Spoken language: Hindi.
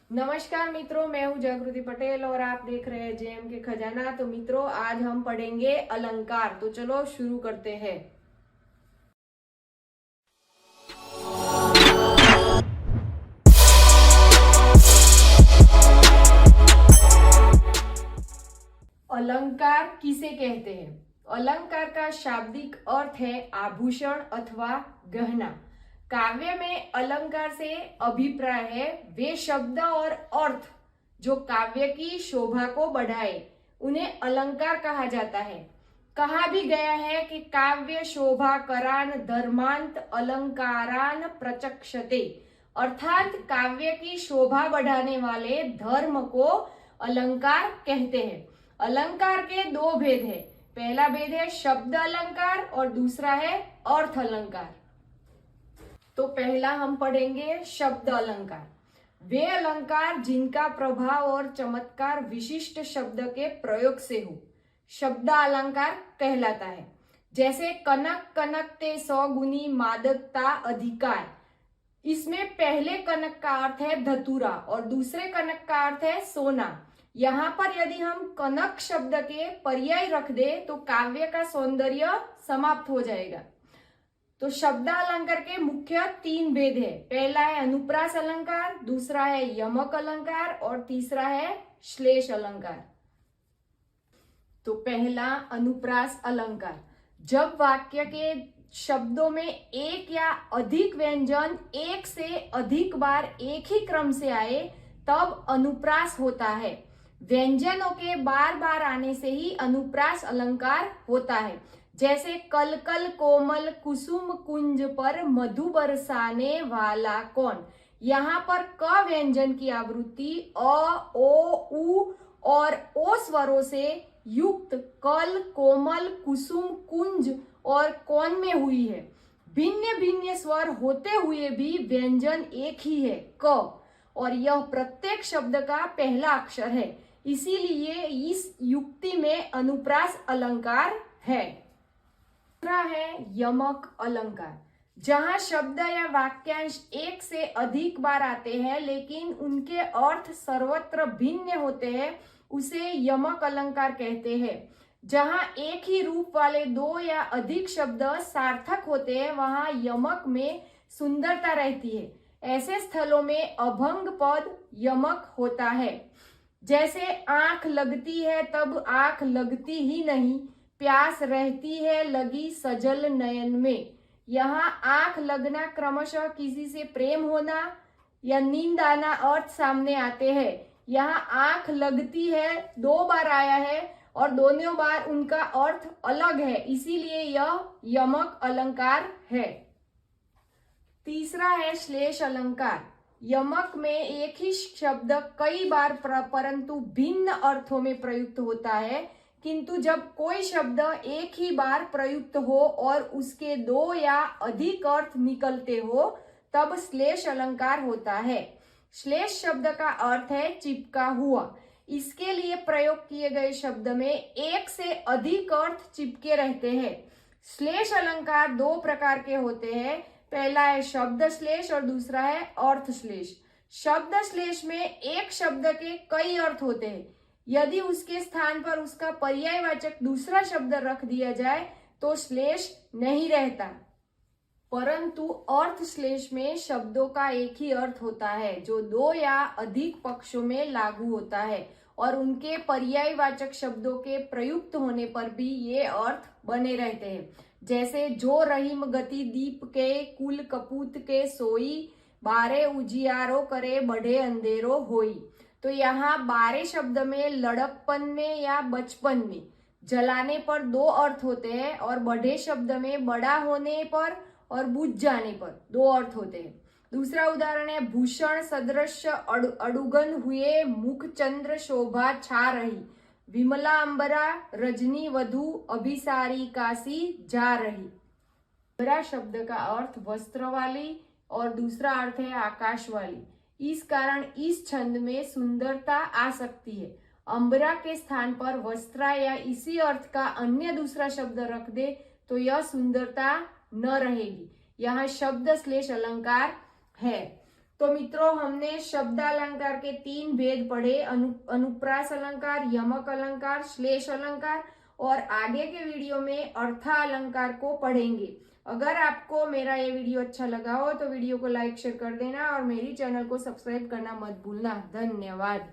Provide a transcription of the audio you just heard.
नमस्कार मित्रों, मैं हूं जागृति पटेल और आप देख रहे हैं जेएम के खजाना। तो मित्रों, आज हम पढ़ेंगे अलंकार। तो चलो शुरू करते हैं। अलंकार किसे कहते हैं? अलंकार का शाब्दिक अर्थ है आभूषण अथवा गहना। काव्य में अलंकार से अभिप्राय है वे शब्द और अर्थ जो काव्य की शोभा को बढ़ाए, उन्हें अलंकार कहा जाता है। कहा भी गया है कि काव्य शोभा करान धर्मांत अलंकारान प्रचक्षते, अर्थात काव्य की शोभा बढ़ाने वाले धर्म को अलंकार कहते हैं। अलंकार के दो भेद है। पहला भेद है शब्द अलंकार और दूसरा है अर्थ अलंकार। तो पहला हम पढ़ेंगे शब्द अलंकार। वे अलंकार जिनका प्रभाव और चमत्कार विशिष्ट शब्द के प्रयोग से हो, शब्द अलंकार कहलाता है। जैसे कनक कनक ते 100 गुनी मादकता अधिकार। इसमें पहले कनक का अर्थ है धतूरा और दूसरे कनक का अर्थ है सोना। यहाँ पर यदि हम कनक शब्द के पर्याय रख दे तो काव्य का सौंदर्य समाप्त हो जाएगा। तो शब्द अलंकार के मुख्य 3 भेद है। पहला है अनुप्रास अलंकार, दूसरा है यमक अलंकार और तीसरा है श्लेष अलंकार। तो पहला अनुप्रास अलंकार। जब वाक्य के शब्दों में एक या अधिक व्यंजन एक से अधिक बार एक ही क्रम से आए तब अनुप्रास होता है। व्यंजनों के बार बार आने से ही अनुप्रास अलंकार होता है। जैसे कल कल कोमल कुसुम कुंज पर मधु बरसाने वाला कौन। यहाँ पर क व्यंजन की आवृत्ति अ, ओ, उ और ओ स्वरों से युक्त कल, कोमल, कुसुम, कुंज और कौन में हुई है। भिन्न भिन्न स्वर होते हुए भी व्यंजन एक ही है, क, और यह प्रत्येक शब्द का पहला अक्षर है। इसीलिए इस युक्ति में अनुप्रास अलंकार है। दूसरा है यमक अलंकार। जहां शब्द या वाक्यांश एक से अधिक बार आते हैं लेकिन उनके अर्थ सर्वत्र भिन्न होते हैं, उसे यमक अलंकार कहते हैं। जहां एक ही रूप वाले 2 या अधिक शब्द सार्थक होते हैं, वहां यमक में सुंदरता रहती है। ऐसे स्थलों में अभंग पद यमक होता है। जैसे आंख लगती है तब आंख लगती ही नहीं, प्यास रहती है लगी सजल नयन में। यहाँ आंख लगना क्रमशः किसी से प्रेम होना या नींद आना अर्थ सामने आते हैं। यहाँ आंख लगती है 2 बार आया है और दोनों बार उनका अर्थ अलग है, इसीलिए यह यमक अलंकार है। तीसरा है श्लेष अलंकार। यमक में एक ही शब्द कई बार परंतु भिन्न अर्थों में प्रयुक्त होता है, किंतु जब कोई शब्द एक ही बार प्रयुक्त हो और उसके 2 या अधिक अर्थ निकलते हो तब श्लेष अलंकार होता है। श्लेष शब्द का अर्थ है चिपका हुआ। इसके लिए प्रयोग किए गए शब्द में एक से अधिक अर्थ चिपके रहते हैं। श्लेष अलंकार 2 प्रकार के होते हैं। पहला है शब्द श्लेष और दूसरा है अर्थ श्लेष। शब्द श्लेष में एक शब्द के कई अर्थ होते हैं। यदि उसके स्थान पर उसका पर्यायवाचक दूसरा शब्द रख दिया जाए तो श्लेष नहीं रहता, परंतु अर्थ श्लेष में शब्दों का एक ही अर्थ होता है जो 2 या अधिक पक्षों में लागू होता है और उनके पर्यायवाचक शब्दों के प्रयुक्त होने पर भी ये अर्थ बने रहते हैं। जैसे जो रहीम गति दीप के कुल कपूत के सोई, बारे उजियारो करे बढ़े अंधेरो होई। तो यहाँ बारे शब्द में लड़कपन में या बचपन में, जलाने पर 2 अर्थ होते हैं और बढ़े शब्द में बड़ा होने पर और बुझ जाने पर 2 अर्थ होते हैं। दूसरा उदाहरण है भूषण सदृश अड़ुगन हुए मुख चंद्र शोभा छा रही, विमला अंबरा रजनी वधु अभिसारी काशी जा रही। अंबरा शब्द का अर्थ वस्त्र वाली और दूसरा अर्थ है आकाश वाली। इस कारण इस छंद में सुंदरता आ सकती है। अंबरा के स्थान पर वस्त्रा या इसी अर्थ का अन्य दूसरा शब्द रख दे तो यह सुंदरता न रहेगी। यहाँ शब्द श्लेष अलंकार है। तो मित्रों, हमने शब्द अलंकार के 3 भेद पढ़े, अनुप्रास अलंकार, यमक अलंकार, श्लेष अलंकार, और आगे के वीडियो में अर्था अलंकार को पढ़ेंगे। अगर आपको मेरा ये वीडियो अच्छा लगा हो तो वीडियो को लाइक शेयर कर देना और मेरी चैनल को सब्सक्राइब करना मत भूलना। धन्यवाद।